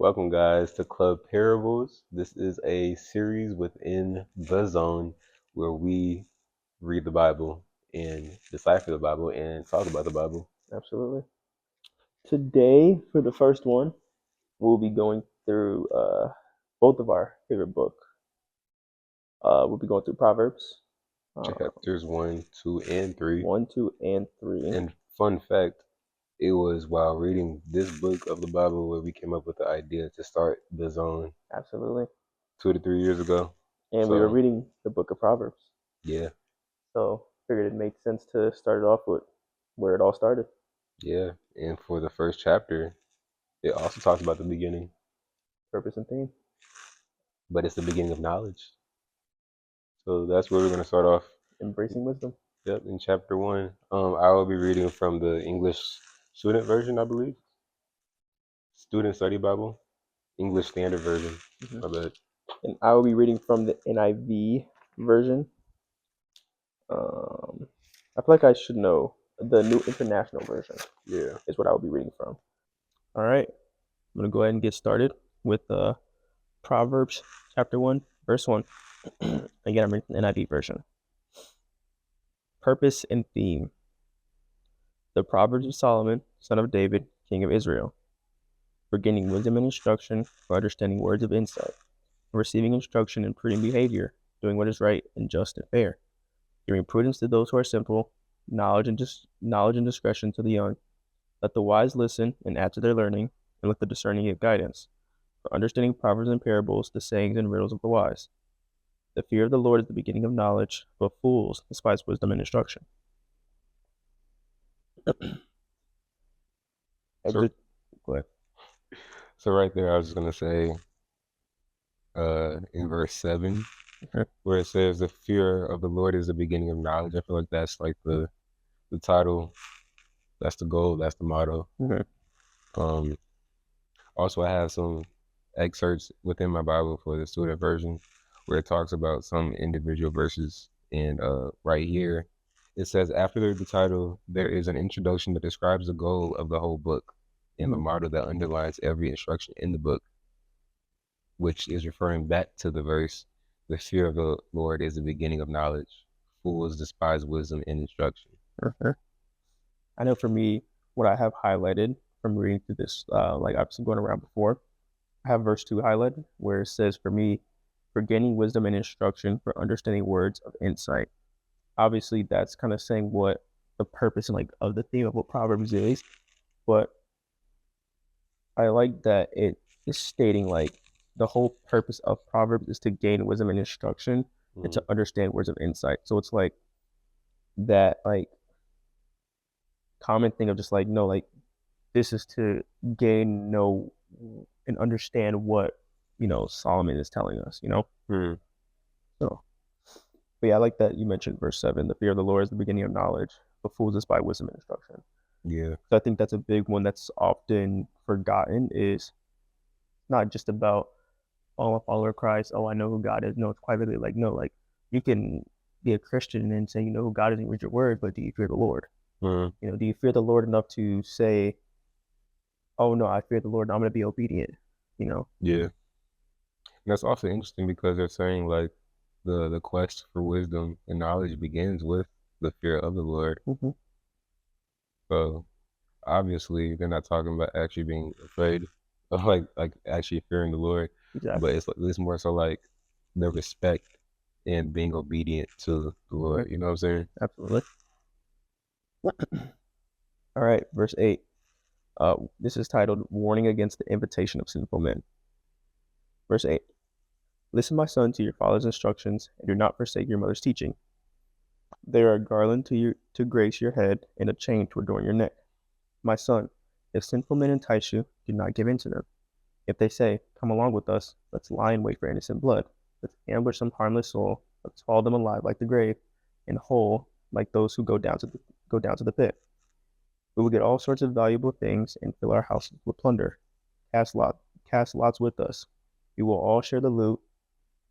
Welcome, guys, to Club Parables. This is a series within the zone where we read the Bible and decipher the Bible and talk about the Bible. Absolutely. Today, for the first one, we'll be going through both of our favorite book. We'll be going through Proverbs Chapters 1, 2, and 3. 1, 2, and 3. And fun fact, it was while reading this book of the Bible where we came up with the idea to start the zone Absolutely. 2 to 3 years ago. And we were reading the book of Proverbs. Yeah. So figured it made sense to start it off with where it all started. Yeah. And for the first chapter, it also talks about the beginning. Purpose and theme. But it's the beginning of knowledge. So that's where we're going to start off. Embracing wisdom. Yep, in chapter 1. I will be reading from the English Student Version, I believe. Student Study Bible. English Standard Version. My bad. And I will be reading from the NIV version. I feel like I should know the New International Version. Yeah. Is what I will be reading from. All right. I'm going to go ahead and get started with Proverbs chapter 1, verse 1. Again, I'm reading the NIV version. Purpose and theme. The Proverbs of Solomon, son of David, king of Israel. For gaining wisdom and instruction, for understanding words of insight, for receiving instruction in prudent behavior, doing what is right and just and fair, giving prudence to those who are simple, knowledge and discretion to the young. Let the wise listen and add to their learning, and let the discerning give guidance. For understanding proverbs and parables, the sayings and riddles of the wise. The fear of the Lord is the beginning of knowledge, but fools despise wisdom and instruction. So, go ahead. So right there, I was just going to say, in verse 7, where it says, the fear of the Lord is the beginning of knowledge. I feel like that's like the title. That's the goal. That's the motto. Also, I have some excerpts within my Bible for the student version where it talks about some individual verses. And right here, it says, after the title, there is an introduction that describes the goal of the whole book and the motto that underlines every instruction in the book, which is referring back to the verse, the fear of the Lord is the beginning of knowledge. Fools despise wisdom and instruction. I know for me, what I have highlighted from reading through this, like I've been going around before, I have verse 2 highlighted where it says, for me, for gaining wisdom and instruction, for understanding words of insight. Obviously, that's kind of saying what the purpose and of the theme of what Proverbs is, but I like that it is stating the whole purpose of Proverbs is to gain wisdom and instruction and to understand words of insight. So it's that common thing of just this is to gain, know, and understand what Solomon is telling us. So, but yeah, I like that you mentioned verse 7. The fear of the Lord is the beginning of knowledge, but fools despise wisdom and instruction. Yeah. So I think that's a big one that's often forgotten, is not just about, oh, I'm a follower of Christ, oh, I know who God is. No, it's quite really you can be a Christian and say you know who God is and read your word, but do you fear the Lord? Do you fear the Lord enough to say, oh no, I fear the Lord and I'm going to be obedient? Yeah. And that's also interesting because they're saying the quest for wisdom and knowledge begins with the fear of the Lord. So obviously they're not talking about actually being afraid of like actually fearing the Lord. Exactly. But it's more so like the respect and being obedient to the Lord. You know what I'm saying? Absolutely. All right, verse 8. This is titled Warning Against the Invitation of Sinful Men. Verse 8. Listen, my son, to your father's instructions, and do not forsake your mother's teaching. They are a garland to grace your head and a chain to adorn your neck. My son, if sinful men entice you, do not give in to them. If they say, come along with us, let's lie in wait for innocent blood. Let's ambush some harmless soul. Let's swallow them alive like the grave, and whole like those who go down to the pit. We will get all sorts of valuable things and fill our houses with plunder. Cast lots with us. We will all share the loot.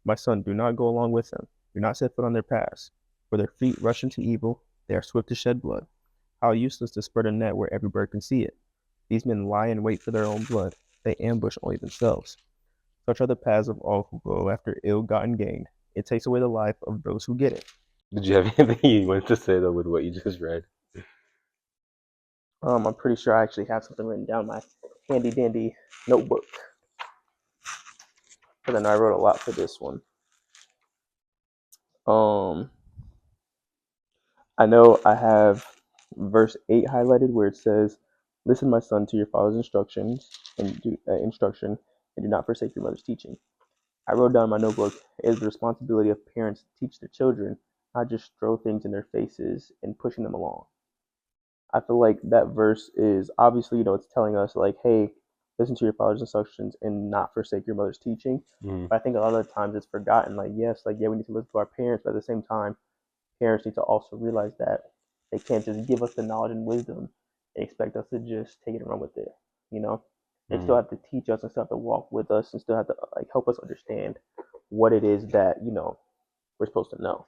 My son, do not go along with them. Do not set foot on their paths. For their feet rush into evil. They are swift to shed blood. How useless to spread a net where every bird can see it. These men lie in wait for their own blood. they ambush only themselves. Such are the paths of all who go after ill-gotten gain. It takes away the life of those who get it. Did you have anything you wanted to say though with what you just read? I'm pretty sure I actually have something written down in my handy dandy notebook. But then I wrote a lot for this one. I know I have verse 8 highlighted where it says, "Listen, my son, to your father's instruction, and do not forsake your mother's teaching." I wrote down in my notebook, it is the responsibility of parents to teach their children, not just throw things in their faces and pushing them along. I feel like that verse is obviously, it's telling us like, hey, listen to your father's instructions and not forsake your mother's teaching. Mm, But I think a lot of the times it's forgotten. Like, yes, like, yeah, we need to listen to our parents, but at the same time, parents need to also realize that they can't just give us the knowledge and wisdom and expect us to just take it and run with it. You know, they still mm, have to teach us and still have to walk with us and still have to like help us understand what it is that we're supposed to know.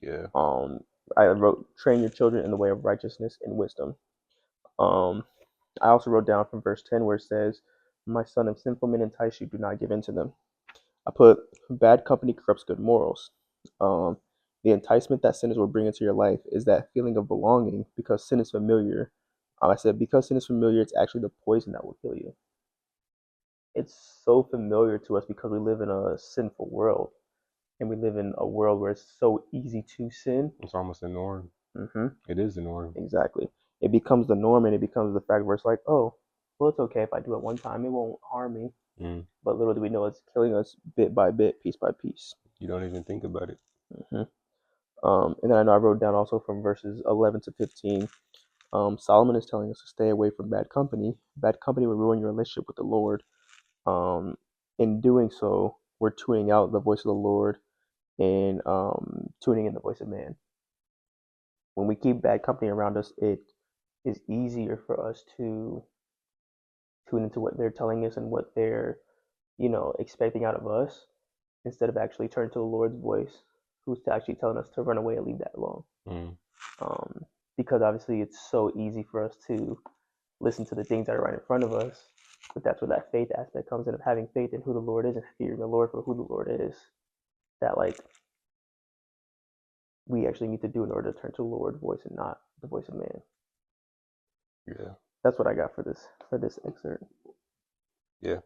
yeah. Um, I wrote, train your children in the way of righteousness and wisdom. Um, I also wrote down from verse 10 where it says, "My son, if sinful men entice you, do not give in to them." I put, "Bad company corrupts good morals." Um, the enticement that sinners will bring into your life is that feeling of belonging because sin is familiar. I said, because sin is familiar, it's actually the poison that will kill you. It's so familiar to us because we live in a sinful world and we live in a world where it's so easy to sin. It's almost a norm. hmm It is the norm. Exactly. It becomes the norm and it becomes the fact where it's like, oh, well, it's okay if I do it one time. It won't harm me. Mm. But little do we know it's killing us bit by bit, piece by piece. You don't even think about it. hmm and then I know I wrote down also from verses 11 to 15. Solomon is telling us to stay away from bad company. Bad company will ruin your relationship with the Lord. Um, in doing so, we're tuning out the voice of the Lord and tuning in the voice of man. When we keep bad company around us, it is easier for us to tune into what they're telling us and what they're, expecting out of us instead of actually turning to the Lord's voice, who's actually telling us to run away and leave that alone. Mm. Um, because obviously it's so easy for us to listen to the things that are right in front of us, but that's where that faith aspect comes in of having faith in who the Lord is and fearing the Lord for who the Lord is. That like we actually need to do in order to turn to the Lord's voice and not the voice of man. Yeah. That's what I got for this excerpt. Yeah.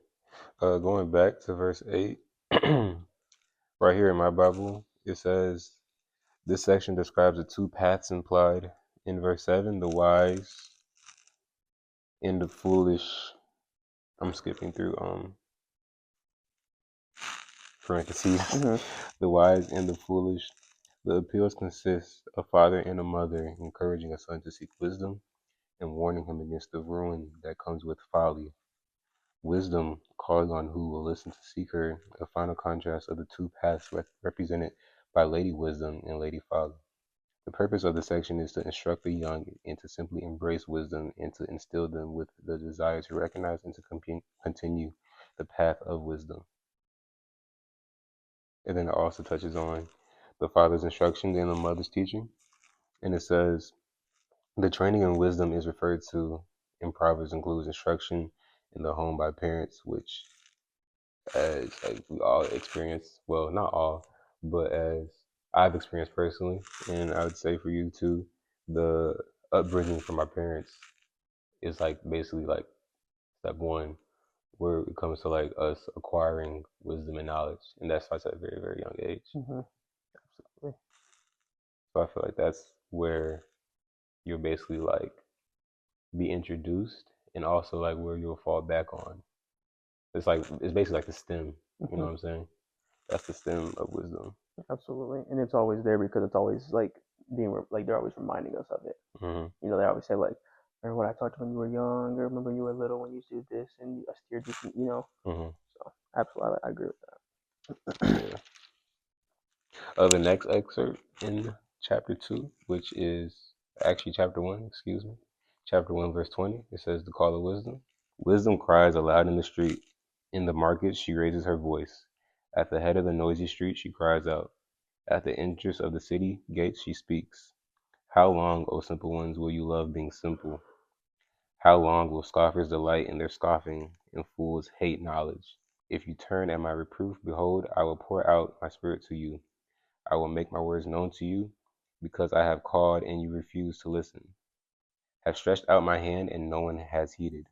Going back to verse 8, right here in my Bible, it says, this section describes the two paths implied in verse 7, the wise and the foolish. I'm skipping through parentheses. hmm The wise and the foolish. The appeals consist of father and a mother encouraging a son to seek wisdom and warning him against the ruin that comes with folly. Wisdom calls on who will listen to seek her, a final contrast of the two paths represented by Lady Wisdom and Lady Folly. The purpose of the section is to instruct the young and to simply embrace wisdom and to instill them with the desire to recognize and to continue the path of wisdom. And then it also touches on the father's instructions and the mother's teaching. And it says, the training in wisdom is referred to in Proverbs includes instruction in the home by parents, which as like we all experience, well, not all, but as I've experienced personally, and I would say for you too, the upbringing from our parents is like basically like step one where it comes to like us acquiring wisdom and knowledge, and that starts at a very, very young age. hmm Absolutely. So I feel like that's where you'll basically like be introduced, and also like where you'll fall back on. It's basically like the stem. You know hmm what I'm saying? That's the stem of wisdom. Absolutely, and it's always there because it's always like like they're always reminding us of it. Mm-hmm. They always say like, "Remember what I talked to when you were young? Or remember when you were little when you did this and I steered you from." Mm-hmm. So absolutely, I agree with that. Yeah. The next excerpt in chapter 2, which is actually chapter 1, excuse me. Chapter 1, verse 20, it says, the call of wisdom. Wisdom cries aloud in the street. In the market, she raises her voice. At the head of the noisy street, she cries out. At the entrance of the city gates, she speaks. How long, O simple ones, will you love being simple? How long will scoffers delight in their scoffing, and fools hate knowledge? If you turn at my reproof, behold, I will pour out my spirit to you. I will make my words known to you, because I have called and you refuse to listen. Have stretched out my hand and no one has heeded.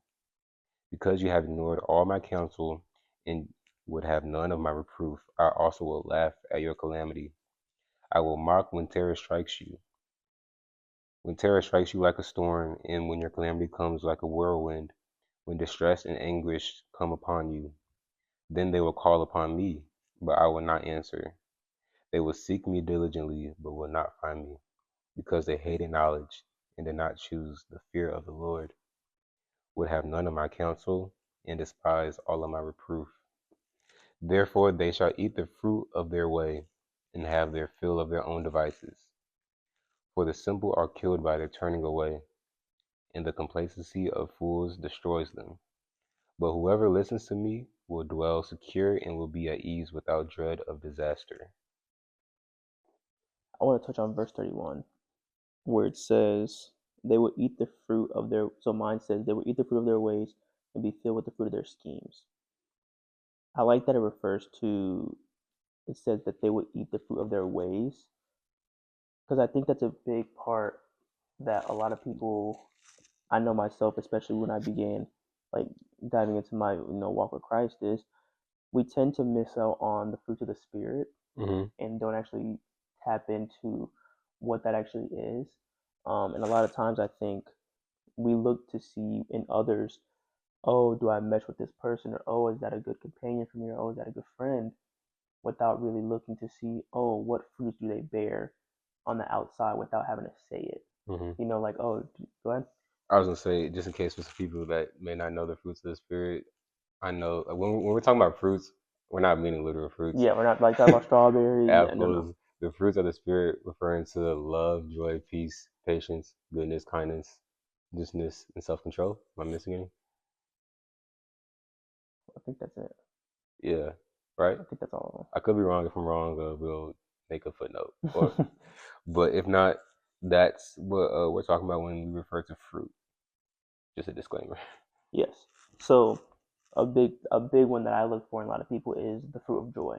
Because you have ignored all my counsel and would have none of my reproof, I also will laugh at your calamity. I will mock when terror strikes you. When terror strikes you like a storm, and when your calamity comes like a whirlwind, when distress and anguish come upon you, then they will call upon me, but I will not answer. They will seek me diligently, but will not find me, because they hated knowledge and did not choose the fear of the Lord, would have none of my counsel, and despise all of my reproof. Therefore they shall eat the fruit of their way, and have their fill of their own devices. For the simple are killed by their turning away, and the complacency of fools destroys them. But whoever listens to me will dwell secure and will be at ease without dread of disaster. I want to touch on verse 31, where it says, they will eat the fruit of their, so mine says, they will eat the fruit of their ways and be filled with the fruit of their schemes. I like that it refers to, it says that they will eat the fruit of their ways, because I think that's a big part that a lot of people, I know myself, especially when I began like diving into my walk with Christ, is we tend to miss out on the fruits of the spirit Mm-hmm. and don't actually tap into what that actually is. And a lot of times I think we look to see in others, oh, do I mesh with this person? Or, oh, is that a good companion for me? Or, oh, is that a good friend? Without really looking to see, oh, what fruits do they bear on the outside without having to say it. Mm-hmm. Like, oh, go ahead. I was gonna say, just in case for some people that may not know the fruits of the spirit, I know when we're talking about fruits, we're not meaning literal fruits. Yeah, we're not like talking about strawberries. Yeah, no, no. Apples, the fruits of the spirit referring to love, joy, peace, patience, goodness, kindness, justness, and self-control. Am I missing any? I think that's it. Yeah, right. I think that's all I could be wrong. If I'm wrong, we'll make a footnote. of them. But if not, that's what we're talking about when we refer to fruit. Just a disclaimer. Yes. So a big one that I look for in a lot of people is the fruit of joy.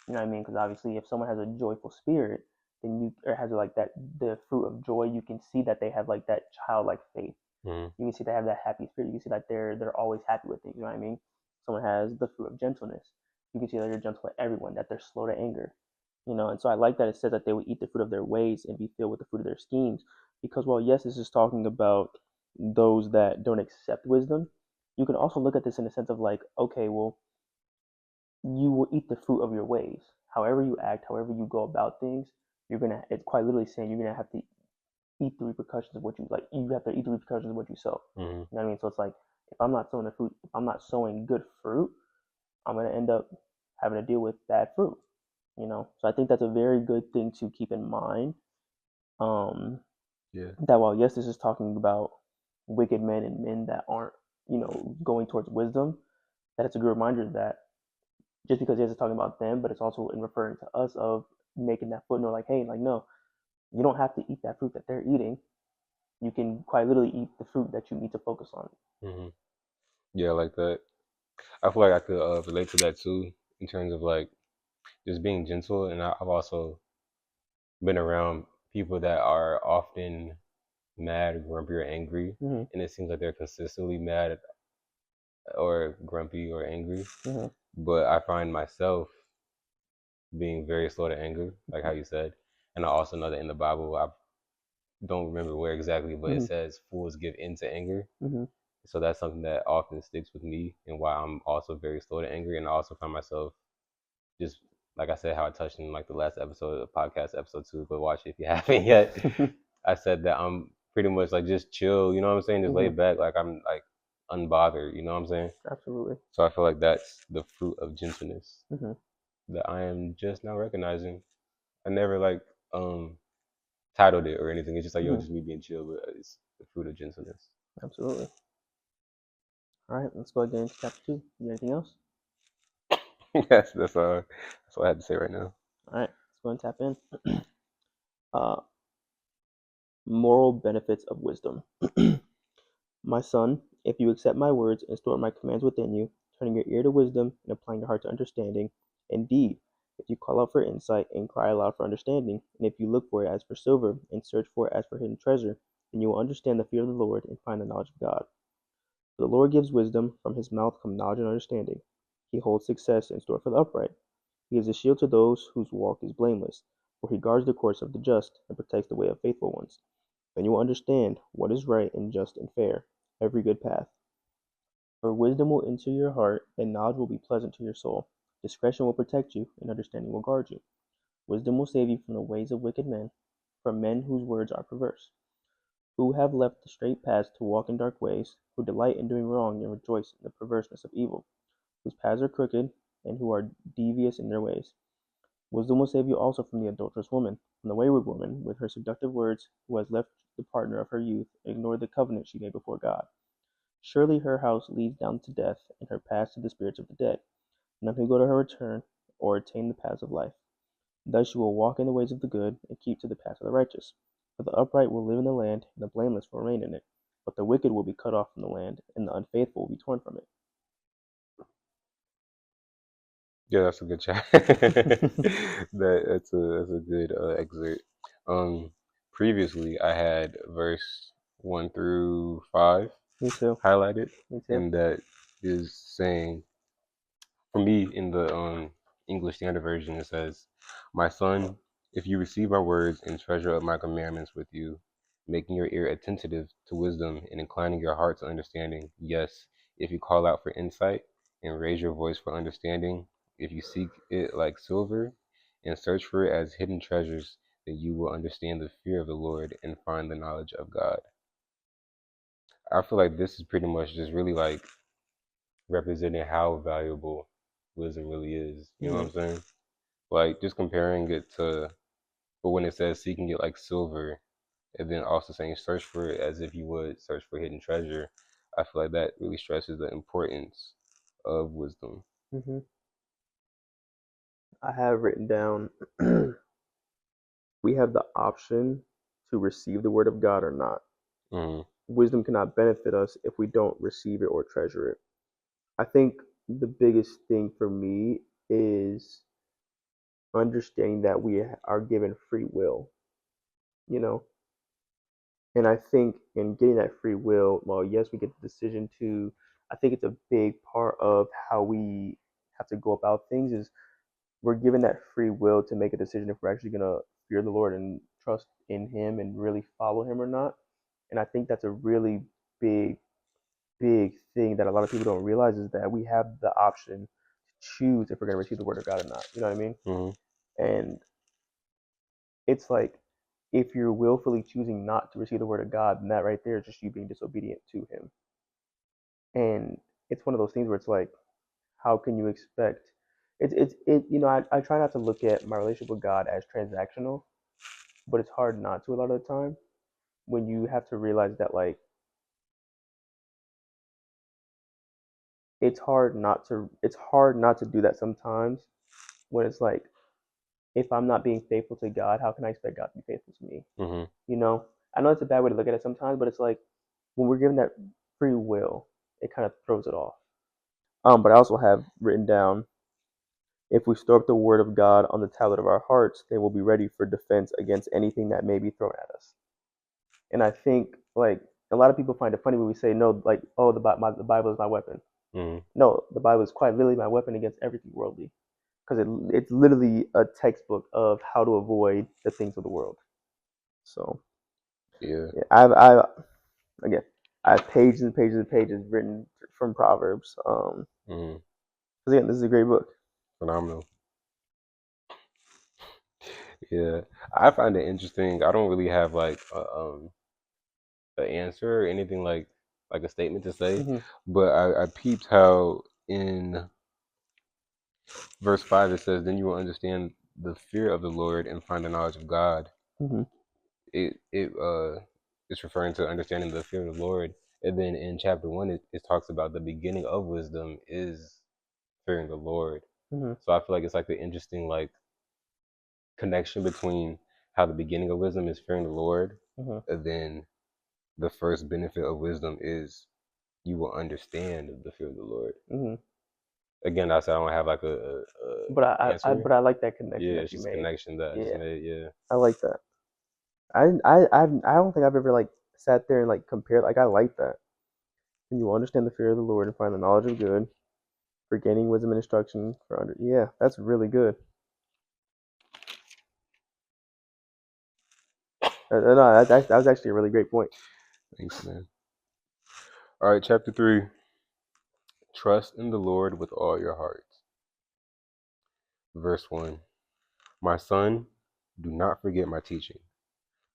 You know what I mean? Because obviously, if someone has a joyful spirit, then you or has like that the fruit of joy, you can see that they have like that childlike faith. Mm-hmm. You can see they have that happy spirit. You can see that they're always happy with things. You know what I mean? Someone has the fruit of gentleness. You can see that they're gentle with everyone. That they're slow to anger. And so I like that it says that they will eat the fruit of their ways and be filled with the fruit of their schemes. Because while yes, this is talking about those that don't accept wisdom, you can also look at this in the sense of like, okay, well, you will eat the fruit of your ways. However you act, however you go about things, it's quite literally saying you're gonna have to eat the repercussions of what you like. You have to eat the repercussions of what you sow. Mm-hmm. You know what I mean? So it's like if I'm not sowing the fruit, if I'm not sowing good fruit, I'm gonna end up having to deal with bad fruit. So I think that's a very good thing to keep in mind. Um, Yeah. that while yes, this is talking about wicked men and men that aren't, going towards wisdom, that it's a good reminder that just because yes, it's talking about them, but it's also in referring to us of making that footnote like, hey, like no, you don't have to eat that fruit that they're eating. You can quite literally eat the fruit that you need to focus on. Mm-hmm. Yeah, like that. I feel like I could relate to that too, in terms of like just being gentle. And I've also been around people that are often mad, grumpy, or angry, Mm-hmm. and it seems like they're consistently mad or grumpy or angry. Mm-hmm. But I find myself being very slow to anger, like how you said. And I also know that in the Bible, I don't remember where exactly, but it Mm-hmm. says fools give in to anger. Mm-hmm. So that's something that often sticks with me and why I'm also very slow to anger. And I also find myself just, like I said, how I touched in like the last episode of the podcast, episode 2, go watch it if you haven't yet. I said that I'm pretty much like just chill, you know what I'm saying? Just lay Mm-hmm. back, like I'm like unbothered, you know what I'm saying? Absolutely. So I feel like that's the fruit of gentleness Mm-hmm. that I am just now recognizing. I never like titled it or anything. It's just like, yo, Mm-hmm. just me being chill, but it's the fruit of gentleness. Absolutely. All right, let's go again into chapter 2. You got anything else? Yes, that's what I had to say right now. All right, let's go and tap in. uh, Moral benefits of wisdom. My son, if you accept my words and store my commands within you, turning your ear to wisdom and applying your heart to understanding, indeed, if you call out for insight and cry aloud for understanding, and if you look for it as for silver and search for it as for hidden treasure, then you will understand the fear of the Lord and find the knowledge of God. For the Lord gives wisdom, from his mouth come knowledge and understanding. He holds success in store for the upright. He is a shield to those whose walk is blameless, for he guards the course of the just and protects the way of faithful ones. Then you will understand what is right and just and fair, every good path. For wisdom will enter your heart, and knowledge will be pleasant to your soul. Discretion will protect you, and understanding will guard you. Wisdom will save you from the ways of wicked men, from men whose words are perverse, who have left the straight paths to walk in dark ways, who delight in doing wrong and rejoice in the perverseness of evil, whose paths are crooked, and who are devious in their ways. Wisdom will save you also from the adulterous woman, from the wayward woman, with her seductive words, who has left the partner of her youth, and ignored the covenant she made before God. Surely her house leads down to death, and her paths to the spirits of the dead. None who go to her return, or attain the paths of life. Thus you will walk in the ways of the good, and keep to the paths of the righteous. For the upright will live in the land, and the blameless will reign in it. But the wicked will be cut off from the land, and the unfaithful will be torn from Yeah, that's a good chat. That's a good excerpt. Um, Previously I had verse 1 through 5 Me too. highlighted, Me too. and that is saying, for me, in the English Standard Version, it says, "My son, if you receive my words and treasure up my commandments with you, making your ear attentive to wisdom and inclining your heart to understanding, yes, if you call out for insight and raise your voice for understanding, if you seek it like silver and search for it as hidden treasures, then you will understand the fear of the Lord and find the knowledge of God." I feel like this is pretty much just really like representing how valuable wisdom really is. You know what Mm-hmm. I'm saying? Like just comparing it to, but when it says seeking it like silver, and then also saying search for it as if you would search for hidden treasure, I feel like that really stresses the importance of wisdom. Mm-hmm. I have written down we have the option to receive the word of God or not. Mm-hmm. Wisdom cannot benefit us if we don't receive it or treasure it. I think the biggest thing for me is understanding that we are given free will, you know? And I think in getting that free will, well, yes, we get the decision to, I think it's a big part of how we have to go about things is we're given that free will to make a decision if we're actually going to fear the Lord and trust in Him and really follow Him or not. And I think that's a really big, big thing that a lot of people don't realize is that we have the option to choose if we're going to receive the Word of God or not. You know what I mean? Mm-hmm. And it's like if you're willfully choosing not to receive the Word of God, then that right there is just you being disobedient to Him. And it's one of those things where it's like, how can you expect? I try not to look at my relationship with God as transactional, but it's hard not to a lot of the time when you have to realize that like it's hard not to do that sometimes when it's like if I'm not being faithful to God, how can I expect God to be faithful to me? Mm-hmm. You know, I know it's a bad way to look at it sometimes, but it's like when we're given that free will, it kind of throws it off. But I also have written down if we store up the word of God on the tablet of our hearts, then we'll be ready for defense against anything that may be thrown at us. And I think like a lot of people find it funny when we say no, like oh the Bible is my weapon. Mm-hmm. No, the Bible is quite literally my weapon against everything worldly because it's literally a textbook of how to avoid the things of the world. So Yeah. yeah, I again I have pages and pages and pages written from Proverbs. Mm-hmm. 'Cause again, this is a great book. Phenomenal. Yeah, I find it interesting. I don't really have like an answer or anything like a statement to say, Hmm. but I peeped how in verse 5 it says, "Then you will understand the fear of the Lord and find the knowledge of God." Hmm. It it's referring to understanding the fear of the Lord, and then in chapter 1 it talks about the beginning of wisdom is fearing the Lord. Hmm. So I feel like it's like the interesting like connection between how the beginning of wisdom is fearing the Lord, Hmm. and then the first benefit of wisdom is you will understand the fear of the Lord. Mm-hmm. Again, I said I don't have like But answer. I like that connection Yeah, that it's you just a made. connection that I just Yeah, made. Yeah, I like that. I don't think I've ever like sat there and like compared. Like I like that. And you will understand the fear of the Lord and find the knowledge of good for gaining wisdom and instruction for under. Yeah, that's really good. No, that was actually a really great point. thanks, man. All right, chapter 3. Trust in the Lord with all your heart. Verse 1. My son, do not forget my teaching,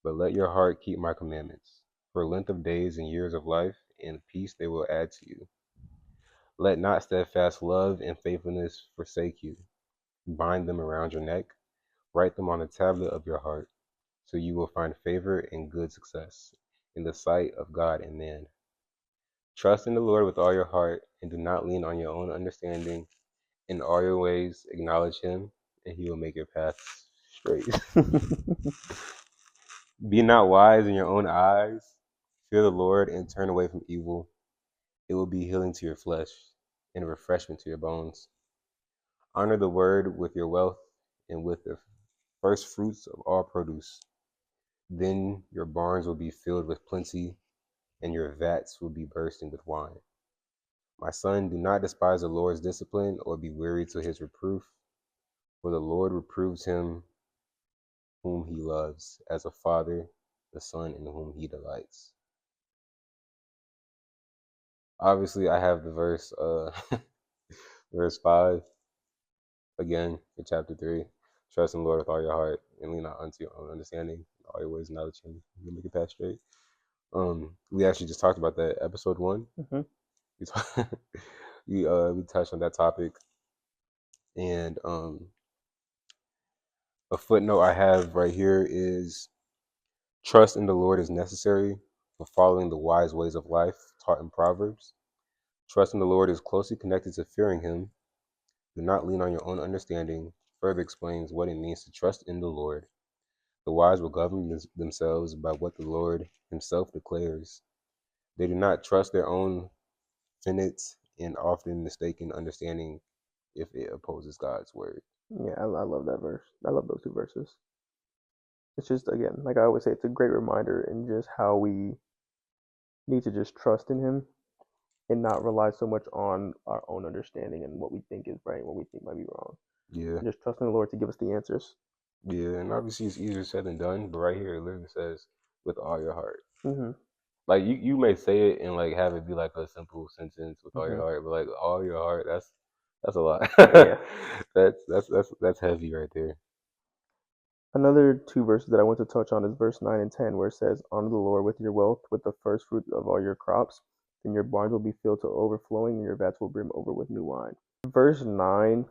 but let your heart keep my commandments. For length of days and years of life and peace they will add to you. Let not steadfast love and faithfulness forsake you. Bind them around your neck, write them on the tablet of your heart, so you will find favor and good success in the sight of God and man. Trust in the Lord with all your heart, and do not lean on your own understanding. In all your ways acknowledge him, and he will make your paths straight. Be not wise in your own eyes. Fear the Lord and turn away from evil. It will be healing to your flesh and refreshment to your bones. Honor the word with your wealth and with the first fruits of all produce. Then your barns will be filled with plenty, and your vats will be bursting with wine. My son, do not despise the Lord's discipline or be weary to his reproof, for the Lord reproves him whom he loves, as a father the son in whom he delights. Obviously, I have the verse, verse 5 again for chapter 3. Trust in the Lord with all your heart and lean not unto your own understanding. All your ways knowledge him. You'll make it path straight. We actually just talked about that episode 1. Mm-hmm. We talk, we touched on that topic, and a footnote I have right here is trust in the Lord is necessary for following the wise ways of life taught in Proverbs. Trust in the Lord is closely connected to fearing him. Do not lean on your own understanding. Further explains what it means to trust in the Lord. The wise will govern themselves by what the Lord himself declares. They do not trust their own finite and often mistaken understanding if it opposes God's word. Yeah, I love that verse. I love those two verses. It's just again, like I always say, it's a great reminder in just how we need to just trust in Him and not rely so much on our own understanding and what we think is right and what we think might be wrong. Yeah, And just trust in the Lord to give us the answers. yeah, and obviously it's easier said than done, but right here it literally says with all your heart. Mm-hmm. Like you may say it and like have it be like a simple sentence with all your Mm-hmm. heart, but like all your heart, that's a lot. Yeah. That's heavy right there. Another two verses that I want to touch on is verse 9 and 10, where it says, honor the Lord with your wealth, with the first fruit of all your crops. Then your barns will be filled to overflowing, and your vats will brim over with new wine. Verse 9,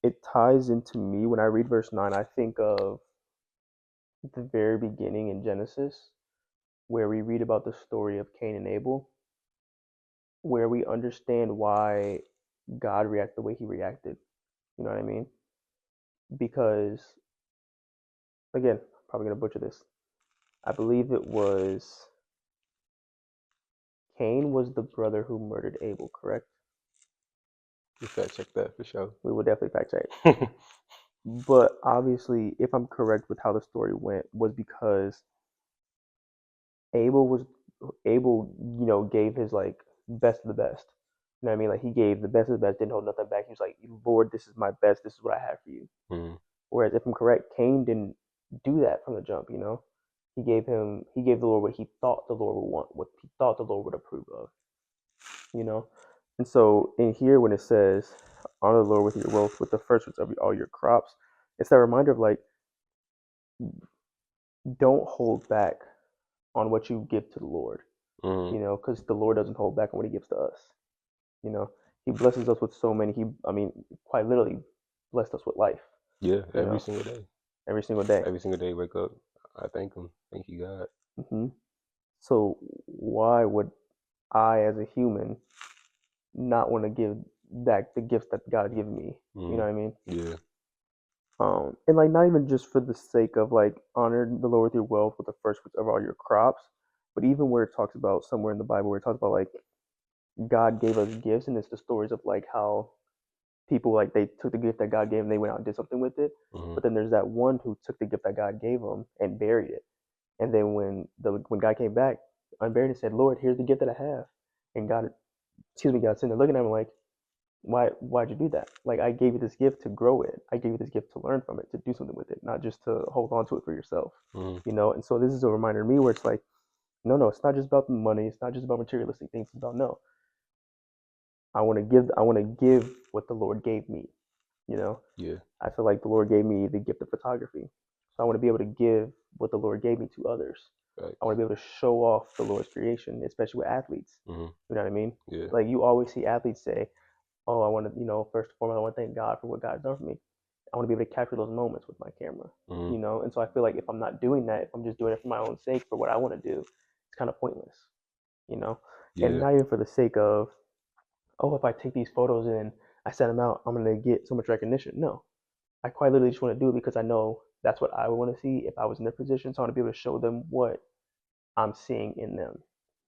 it ties into me. When I read verse 9, I think of the very beginning in Genesis, where we read about the story of Cain and Abel, where we understand why God reacted the way he reacted. You know what I mean? Because, again, I'm probably going to butcher this. I believe it was Cain was the brother who murdered Abel, correct? You fact check that for sure. We will definitely fact check. But obviously, if I'm correct with how the story went, was because Abel was Abel, gave his like best of the best. You know what I mean? Like he gave the best of the best, didn't hold nothing back. He was like, Lord, this is my best. This is what I have for you. Mhm. Whereas if I'm correct, Cain didn't do that from the jump. He gave the Lord what he thought the Lord would want, what he thought the Lord would approve of. You know, and so in here when it says, honor the Lord with your wealth, with the first fruits of all your crops, it's that reminder of like, don't hold back on what you give to the Lord. Mhm. Because the Lord doesn't hold back on what He gives to us. You know, He blesses us with so many. Quite literally, blessed us with life. Yeah, You every know, single day. every single day. Every single day, wake up. I thank him. Thank you, God. hmm So why would I, as a human, not want to give back the gifts that God has given me? You know Mhm. what I mean? Yeah. And like not even just for the sake of like honor the Lord with your wealth with the first fruits of all your crops, But even where it talks about somewhere in the Bible where it talks about like God gave us gifts, and it's the stories of like how people like they took the gift that God gave and they went out and did something with it. Mm-hmm. But then there's that one who took the gift that God gave them and buried it. And then when God came back, unburied it, said, "Lord, here's the gift that I have." And God, excuse me, God's sitting there looking at him like, why'd you do that? Like I gave you this gift to grow it. I gave you this gift to learn from it, to do something with it, not just to hold on to it for yourself. Mm-hmm. And so this is a reminder to me where it's like, no, it's not just about the money, it's not just about materialistic things, it's about no. I want to give what the Lord gave me, you know? Yeah. I feel like the Lord gave me the gift of photography. So I want to be able to give what the Lord gave me to others. I want to Facts. be able to show off the Lord's creation, especially with athletes. Mm-hmm. You know what I mean? Yeah. Like you always see athletes say, "Oh, I want to, first and foremost, I want to thank God for what God's done for me. I want to be able to capture those moments with my camera." Mm-hmm. And so I feel like if I'm not doing that, if I'm just doing it for my own sake, for what I want to do, it's kind of pointless, you know? And Yeah. not even for the sake of, oh, if I take these photos and I send them out, I'm going to get so much recognition. No, I quite literally just want to do it because I know that's what I would want to see if I was in their position. So I want to be able to show them what I'm seeing in them,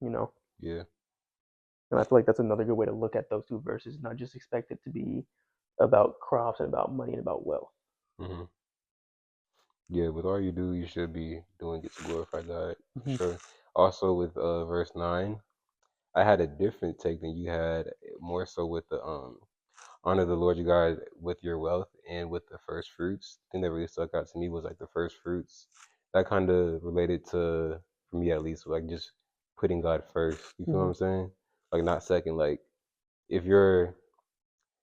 you know? Yeah. And I feel like that's another good way to look at those two verses, not just expect it to be about crops and about money and about wealth. Mm-hmm. Yeah. With all you do, you should be doing it to glorify God for Mm-hmm. sure. Also, with verse 9, I had a different take than you had, more so with the honor the Lord your God with your wealth and with the first fruits. The thing that really stuck out to me was like the first fruits. That kind of related to, for me at least, like just putting God first. You feel what Mm-hmm. I'm saying? Like not second. Like if you're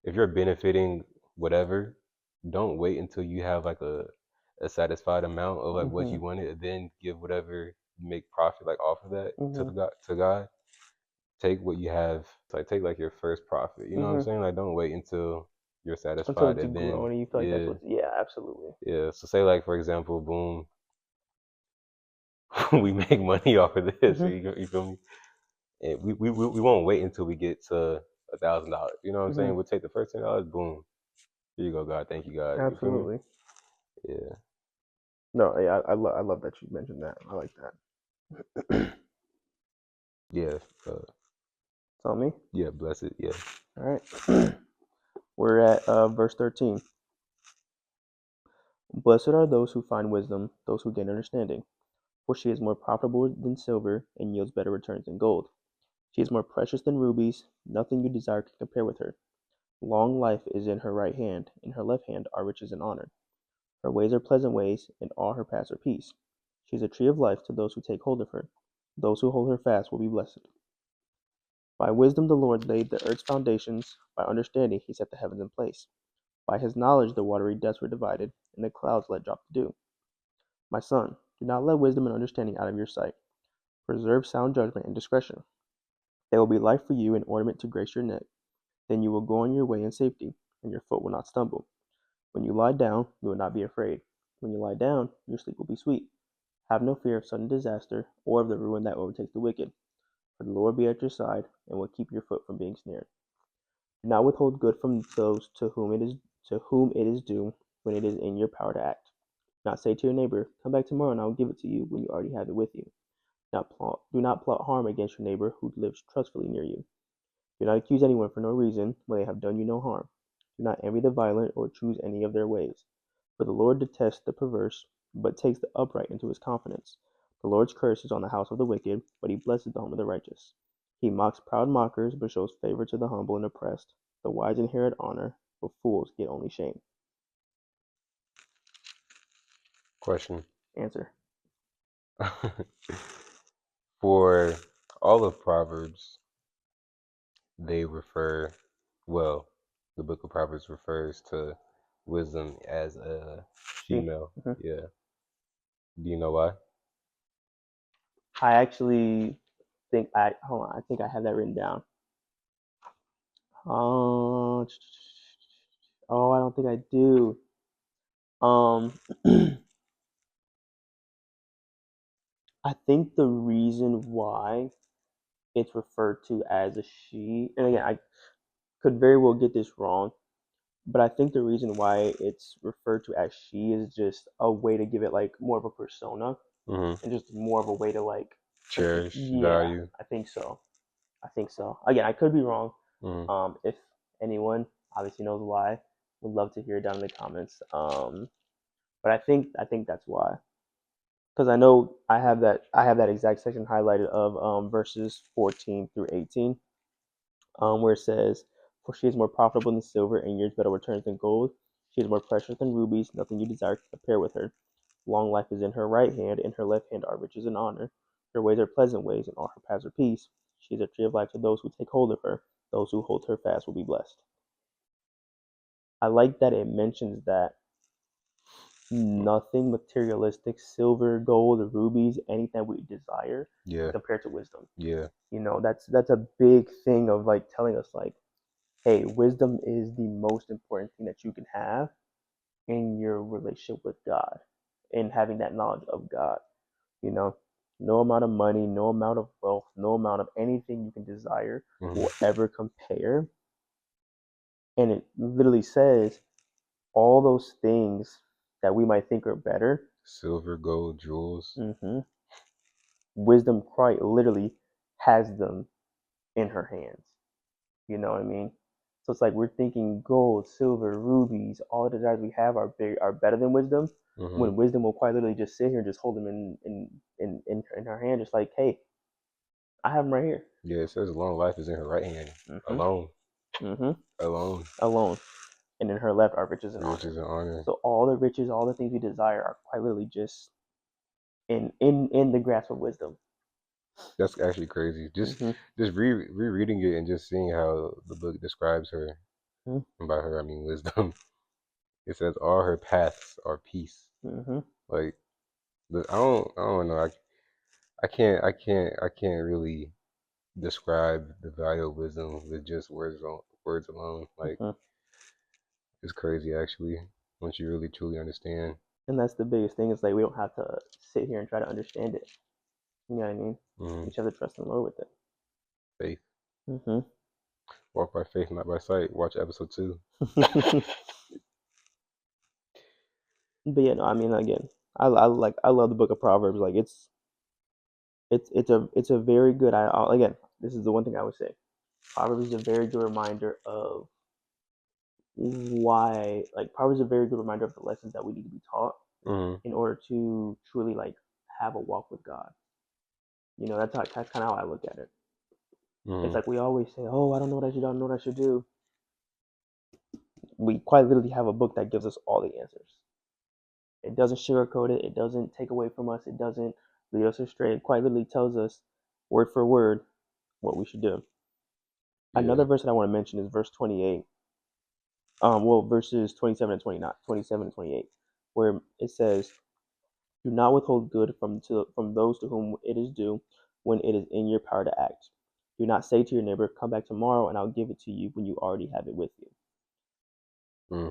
if you're benefiting whatever, don't wait until you have like a satisfied amount of like what Mm-hmm. you wanted, and then give whatever you make profit like off of that to Mm-hmm. the God to God. Take what you have, like take like your first profit. You know what I'm Mm-hmm. saying? Like don't wait until you're Until satisfied it's and then grown and you feel like that's yeah, what's, yeah, absolutely. yeah. So say like for example, boom, we make money off of this. Mm-hmm. You feel me? And we won't wait until we get to $1,000. You know what I'm Mm-hmm. saying? We'll take the first $10. Boom. Here you go, God. Thank you, God. You feel me? Absolutely. Yeah. No, yeah, I love that you mentioned that. I like that. Yeah. Tell me. Yeah. Bless it. Yeah. All right. We're at verse 13. Blessed are those who find wisdom, those who gain understanding. For she is more profitable than silver and yields better returns than gold. She is more precious than rubies. Nothing you desire can compare with her. Long life is in her right hand. In her left hand are riches and honor. Her ways are pleasant ways, and all her paths are peace. She is a tree of life to those who take hold of her. Those who hold her fast will be blessed. By wisdom the Lord laid the earth's foundations. By understanding he set the heavens in place. By his knowledge the watery depths were divided, and the clouds let drop the dew. My son, do not let wisdom and understanding out of your sight. Preserve sound judgment and discretion. They will be life for you and ornament to grace your neck. Then you will go on your way in safety, and your foot will not stumble. When you lie down, you will not be afraid. When you lie down, your sleep will be sweet. Have no fear of sudden disaster or of the ruin that overtakes the wicked. For the Lord will be at your side and will keep your foot from being snared. Do not withhold good from those to whom it is due when it is in your power to act. Do not say to your neighbor, "Come back tomorrow and I will give it to you," when you already have it with you. Do not plot harm against your neighbor who lives trustfully near you. Do not accuse anyone for no reason when they have done you no harm. Do not envy the violent or choose any of their ways. For the Lord detests the perverse, but takes the upright into his confidence. The Lord's curse is on the house of the wicked, but he blesses the home of the righteous. He mocks proud mockers, but shows favor to the humble and oppressed. The wise inherit honor, but fools get only shame. Question. Answer. For all of Proverbs, they refer, well, the book of Proverbs refers to wisdom as a She. female. Mhm. Yeah. Do you know why? I actually think I hold on. I think I have that written down. Uh, oh, I don't think I do. Um, I think the reason why it's referred to as a she, and again, I could very well get this wrong, but I think the reason why it's referred to as she is just a way to give it like more of a persona Mm-hmm. and just more of a way to like. cherish, Yeah, value. I think so. I think so. Again, I could be wrong. Mm-hmm. If anyone obviously knows why, would love to hear it down in the comments. But I think that's why. Because I know I have that exact section highlighted of verses 14 through 18, where it says, "For she is more profitable than silver, and years better returns than gold. She is more precious than rubies. Nothing you desire can compare with her. Long life is in her right hand, in her left hand are riches and honor. Her ways are pleasant ways, and all her paths are peace. She is a tree of life to those who take hold of her. Those who hold her fast will be blessed." I like that it mentions that nothing materialistic, silver, gold, rubies, anything we desire, Yeah, compared to wisdom. yeah. That's a big thing of like telling us like, hey, wisdom is the most important thing that you can have in your relationship with God, and having that knowledge of God. You know, no amount of money, no amount of wealth, no amount of anything you can desire will Mm-hmm. ever compare. And it literally says all those things that we might think are better. Silver, gold, jewels. hmm Wisdom quite literally has them in her hands. You know what I mean? So it's like we're thinking gold, silver, rubies, all the desires we have are better than wisdom. Mm-hmm. When wisdom will quite literally just sit here and just hold them in her hand, just like, hey, I have them right here. Yeah, it says long life is in her right hand. hmm Alone. hmm Alone. Alone, and in her left are riches and honor. Riches and honor. So all the riches, all the things we desire, are quite literally just in the grasp of wisdom. That's actually crazy. hmm Just rereading it and just seeing how the book describes her. And by her I mean wisdom. It says all her paths are peace. hmm Like I don't know. I can't really describe the value of wisdom with just words alone. Like hmm it's crazy actually once you really truly understand. And that's the biggest thing. Is like we don't have to sit here and try to understand it. You know what I mean? Mm-hmm. We just have to trust in the Lord with it. Faith. hmm Walk by faith, not by sight. Watch episode 2. But yeah, no, I mean, again, I love the Book of Proverbs. Like it's a very good. Again, this is the one thing I would say. Proverbs is a very good reminder of why. Like Proverbs is a very good reminder of the lessons that we need to be taught Mm-hmm. in order to truly like have a walk with God. That's kind of how I look at it. It's Mm-hmm. like we always say, "Oh, I don't know what I should, I don't know what I should do." We quite literally have a book that gives us all the answers. It doesn't sugarcoat it. It doesn't take away from us. It doesn't lead us astray. It quite literally tells us word for word what we should do. Another Yeah. verse that I want to mention is verse 28. Verses 27 and 29, 27 and 28, where it says, "Do not withhold good from those to whom it is due, when it is in your power to act. Do not say to your neighbor, 'Come back tomorrow, and I'll give it to you,' when you already have it with you." Mm-hmm.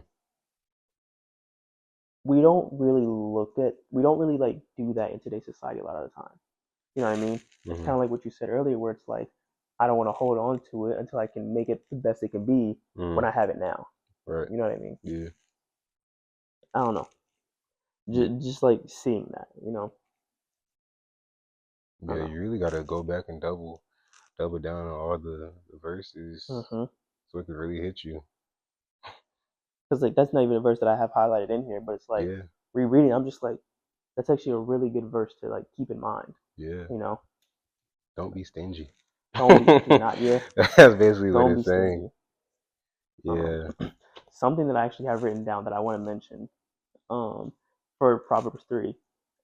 We don't really like do that in today's society a lot of the time. You know what I mean? It's Mm-hmm. kind of like what you said earlier, where it's like, I don't want to hold on to it until I can make it the best it can be when Mm-hmm. I have it now. Right. You know what I mean? Yeah. I don't know. Yeah. Just like seeing that, I Yeah. don't You really gotta go back and double down on all the verses know. so it can really hit you. Because like that's not even a verse that I have highlighted in here, but it's like Yeah. rereading. I'm just like, that's actually a really good verse to like keep in mind. Yeah. You know, Don't be stingy. don't be do not yeah, That's basically what don't be it's saying. stingy. Um, Yeah. something that I actually have written down that I want to mention. Um, for Proverbs 3,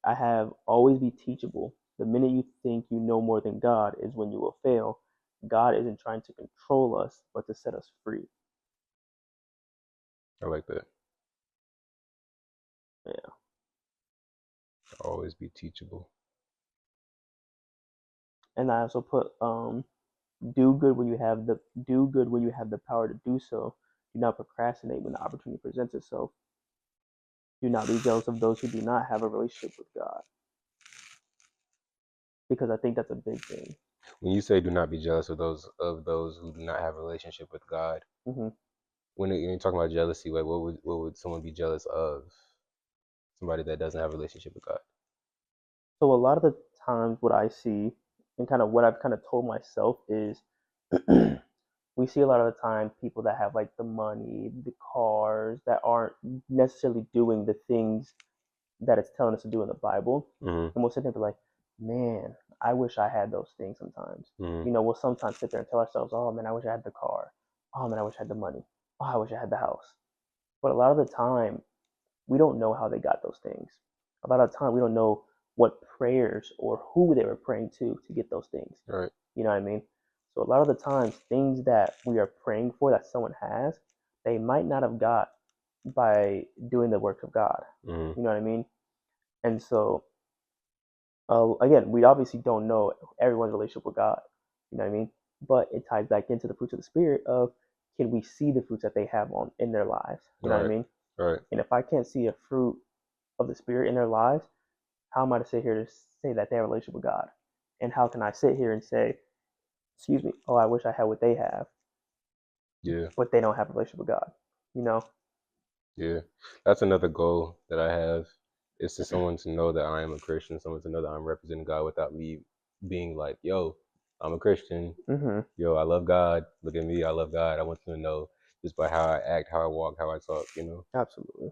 I have always be teachable. The minute you think you know more than God is when you will fail. God isn't trying to control us, but to set us free. I like that. Yeah. Always be teachable. And I also put do good when you have the power to do so. Do not procrastinate when the opportunity presents itself. Do not be jealous of those who do not have a relationship with God, because I think that's a big thing. When you say do not be jealous of those who do not have a relationship with God, hmm when you're talking about jealousy, like what would someone be jealous of? Somebody that doesn't have a relationship with God. So a lot of the times, what I see And kind of what I've kind of told myself is we see a lot of the time people that have like the money, the cars that aren't necessarily doing the things that it's telling us to do in the Bible. Mm-hmm. And we'll sit there and be like, man, I wish I had those things sometimes. Mm-hmm. You know, we'll sometimes sit there and tell ourselves, oh man, I wish I had the car. Oh man, I wish I had the money. Oh, I wish I had the house. But a lot of the time, we don't know how they got those things. A lot of the time, we don't know what prayers or who they were praying to get those things. Right. You know what I mean? So a lot of the times, things that we are praying for that someone has, they might not have got by doing the work of God. Mm-hmm. You know what I mean? And so, again, we obviously don't know everyone's relationship with God. You know what I mean? But it ties back into the fruits of the spirit of can we see the fruits that they have on in their lives? You know what I Right. mean? Right. And if I can't see a fruit of the spirit in their lives, how am I to sit here to say that they have a relationship with God? And how can I sit here and say, excuse me, oh, I wish I had what they have, Yeah. but they don't have a relationship with God? You know? Yeah. That's another goal that I have is to someone to know that I am a Christian, someone to know that I'm representing God without me being like, yo, I'm a Christian. Mm-hmm. Yo, I love God. Look at me. I love God. I want them to know just by how I act, how I walk, how I talk, you know? Absolutely.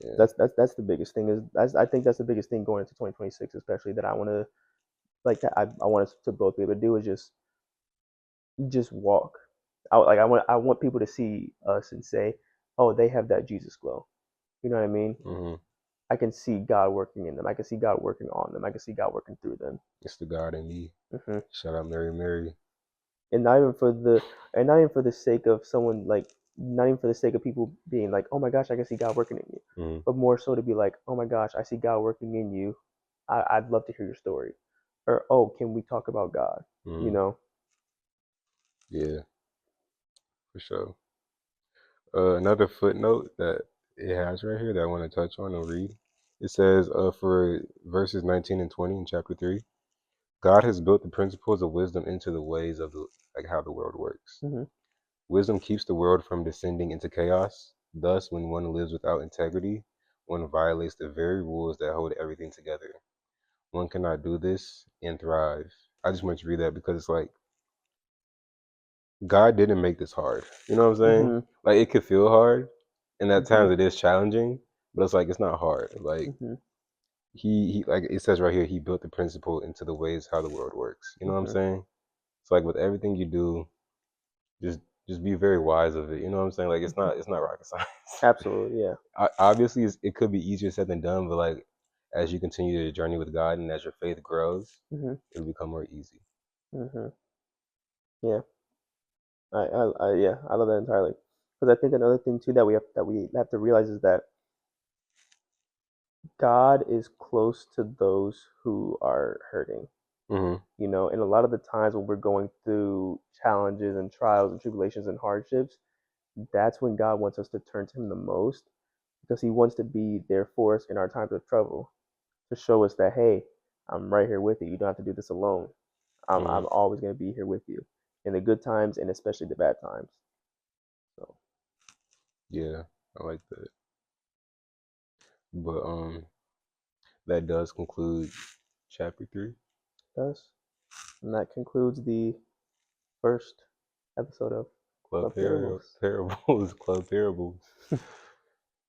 Yeah. That's the biggest thing I think that's the biggest thing going into 2026, especially that I want to like that I want us to both be able to do is just walk. I want people to see us and say, oh, they have that Jesus glow. You know what I mean? Mm-hmm. I can see God working in them. I can see God working on them. I can see God working through them. It's the God in me. Hmm. Shout out Mary Mary. And not even for the sake of someone like not even for the sake of people being like, oh my gosh, I can see God working in you, Mm-hmm. but more so to be like, oh my gosh, I see God working in you. I'd love to hear your story, or oh, can we talk about God? You Mm-hmm. know? Yeah, for sure. Another footnote that it has right here that I want to touch on and read. It says for verses 19 and 20 in chapter 3, God has built the principles of wisdom into the ways of the like how the world works. Hmm. Wisdom keeps the world from descending into chaos. Thus, when one lives without integrity, one violates the very rules that hold everything together. One cannot do this and thrive. I just want to read that because it's like God didn't make this hard. You know what I'm saying? Hmm. Like it could feel hard, and at Hmm. times it is challenging, but it's like it's not hard. Like Hmm. he like it says right here, he built the principle into the ways how the world works. You know what I'm Hmm. saying? It's like with everything you do, just just be very wise of it. You know what I'm saying? Like Hmm. it's not rocket science. Absolutely, yeah. Obviously, it could be easier said than done, but like as you continue to journey with God and as your faith grows, Hmm. it'll become more easy. Hmm. Yeah. Yeah, I love that entirely. Because I think another thing too that we have to realize is that God is close to those who are hurting. Hmm. You know, and a lot of the times when we're going through challenges and trials and tribulations and hardships, that's when God wants us to turn to Him the most because He wants to be there for us in our times of trouble to show us that, hey, I'm right here with you. You don't have to do this alone. Hmm. I'm always going to be here with you in the good times and especially the bad times. So, Yeah, I like that. But that does conclude chapter 3. thus, and that concludes the first episode of Club Parables. Parables, Club Parables.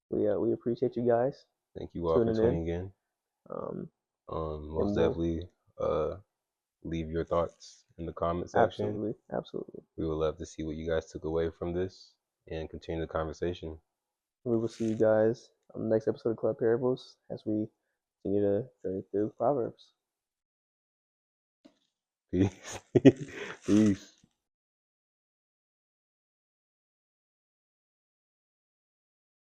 We appreciate you guys Thank you all for tuning in. tuning in. Um, Most and we'll definitely leave your thoughts in the comment section. absolutely. We would love to see what you guys took away from this and continue the conversation. We will see you guys on the next episode of Club Parables as we continue to journey through Proverbs. Peace. Peace.